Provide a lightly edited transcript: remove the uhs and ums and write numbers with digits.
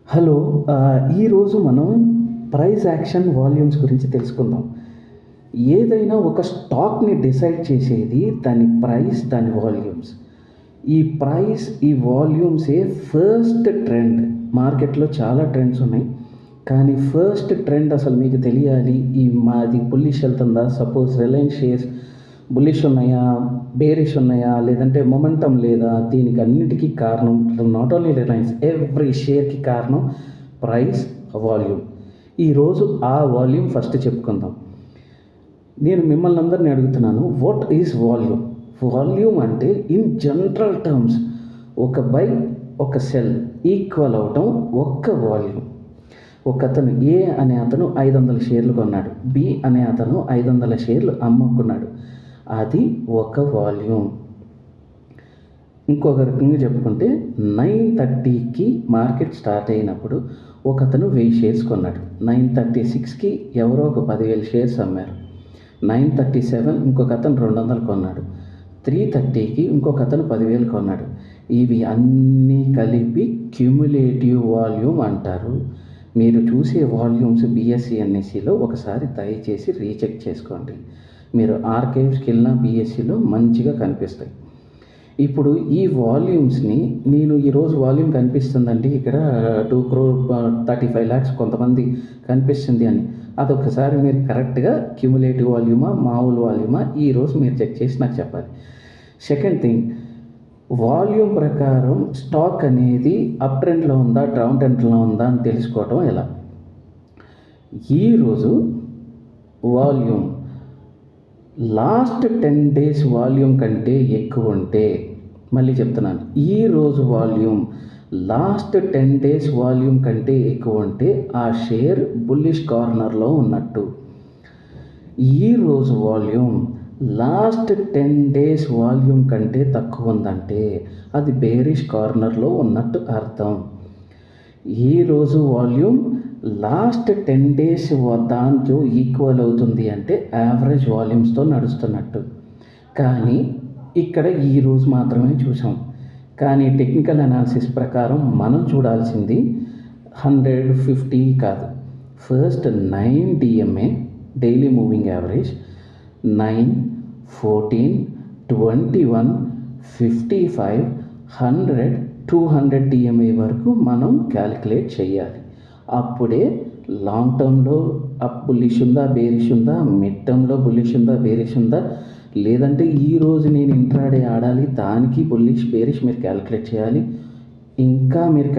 Hello. ఈరోజు మనం price action volumes గురించి తెలుసుకుందాం. ఏదైనా ఒక స్టాక్‌ని డిసైడ్ చేసేది దాని ప్రైస్, దాని వాల్యూమ్స్. ఈ ప్రైస్, ఈ వాల్యూమ్సే ఫస్ట్ ట్రెండ్. మార్కెట్‌లో చాలా ట్రెండ్స్ ఉన్నాయి. కానీ ఫస్ట్ ట్రెండ్ అసలు మీకు తెలియాలి. మాది బుల్లిష్ వెళ్తుందా? సపోజ్ రిలయన్స్ షేర్స్ బుల్లిష్ ఉన్నాయా? బేరిష్ ఉన్నాయా? లేదంటే మొమెంటం లేదా? దీనికి అన్నిటికీ కారణం నాట్ ఓన్లీ రిలయన్స్, ఎవ్రీ షేర్‌కి కారణం ప్రైస్, వాల్యూమ్. ఈరోజు ఆ వాల్యూమ్ ఫస్ట్ చెప్పుకుందాం. నేను మిమ్మల్ని అందరిని అడుగుతున్నాను, వాట్ ఈజ్ వాల్యూమ్? వాల్యూమ్ అంటే ఇన్ జనరల్ టర్మ్స్ ఒక బై, ఒక సెల్ ఈక్వల్ అవటం ఒక్క వాల్యూమ్. ఒకతను ఏ అనే అతను 500 షేర్లు కొన్నాడు, బి అనే అతను 500 షేర్లు అమ్ముకున్నాడు. అది ఒక వాల్యూమ్. ఇంకొక రకంగా చెప్పుకుంటే 9:30కి మార్కెట్ స్టార్ట్ అయినప్పుడు ఒకతను 1000 షేర్స్ కొన్నాడు. 9:36కి ఎవరో ఒక 10,000 షేర్స్ అమ్మారు. 9:37 ఇంకొక అతను 200 కొన్నాడు. 3:30కి ఇంకొక అతను 10,000 కొన్నాడు. ఇవి అన్నీ కలిపి క్యుములేటివ్ వాల్యూమ్ అంటారు. మీరు చూసే వాల్యూమ్స్ బీఎస్సీ ఎన్ఎస్సిలో ఒకసారి దయచేసి రీచెక్ చేసుకోండి. మీరు ఆర్కైవ్స్కి వెళ్ళిన బీఎస్సీలో మంచిగా కనిపిస్తాయి. ఇప్పుడు ఈ వాల్యూమ్స్ని నేను ఈరోజు వాల్యూమ్ కనిపిస్తుందండి ఇక్కడ 2,35 lakhs కొంతమంది కనిపిస్తుంది అని, అదొకసారి మీరు కరెక్ట్గా క్యుములేటివ్ వాల్యూమా, మామూలు వాల్యూమా ఈరోజు మీరు చెక్ చేసి నాకు చెప్పాలి. సెకండ్ థింగ్, వాల్యూమ్ ప్రకారం స్టాక్ అనేది అప్ ట్రెండ్లో ఉందా, డౌన్ ట్రెండ్లో ఉందా అని తెలుసుకోవటం ఎలా? ఈరోజు వాల్యూమ్ లాస్ట్ 10 days వాల్యూమ్ కంటే ఎక్కువ ఉంటే, మళ్ళీ చెప్తున్నాను, ఈరోజు వాల్యూమ్ లాస్ట్ 10 days వాల్యూమ్ కంటే ఎక్కువ ఉంటే ఆ షేర్ బుల్లిష్ కార్నర్లో ఉన్నట్టు. ఈరోజు వాల్యూమ్ లాస్ట్ 10 days వాల్యూమ్ కంటే తక్కువ ఉందంటే అది బేరిష్ కార్నర్లో ఉన్నట్టు అర్థం. ఈరోజు వాల్యూమ్ లాస్ట్ 10 days దాంతో ఈక్వల్ అవుతుంది అంటే యావరేజ్ వాల్యూమ్స్తో నడుస్తున్నట్టు. కానీ ఇక్కడ ఈరోజు మాత్రమే చూసాం. కానీ టెక్నికల్ అనాలిసిస్ ప్రకారం మనం చూడాల్సింది 150 కాదు, first 9 DMA daily moving average, 9, 14, 21, 55, 100, 200 DMA వరకు మనం క్యాలిక్యులేట్ చేయాలి. అప్పుడే లాంగ్ టర్మ్లో బుల్లిష్ ఉందా, బేరిష్ ఉందా, మిడ్ టర్మ్లో బుల్లిష్ ఉందా, బేరిష్ ఉందా, లేదంటే ఈరోజు నేను ఇంట్రాడే ఆడాలి, దానికి బుల్లిష్, బేరిష్ మీరు క్యాలిక్యులేట్ చేయాలి. ఇంకా మీరు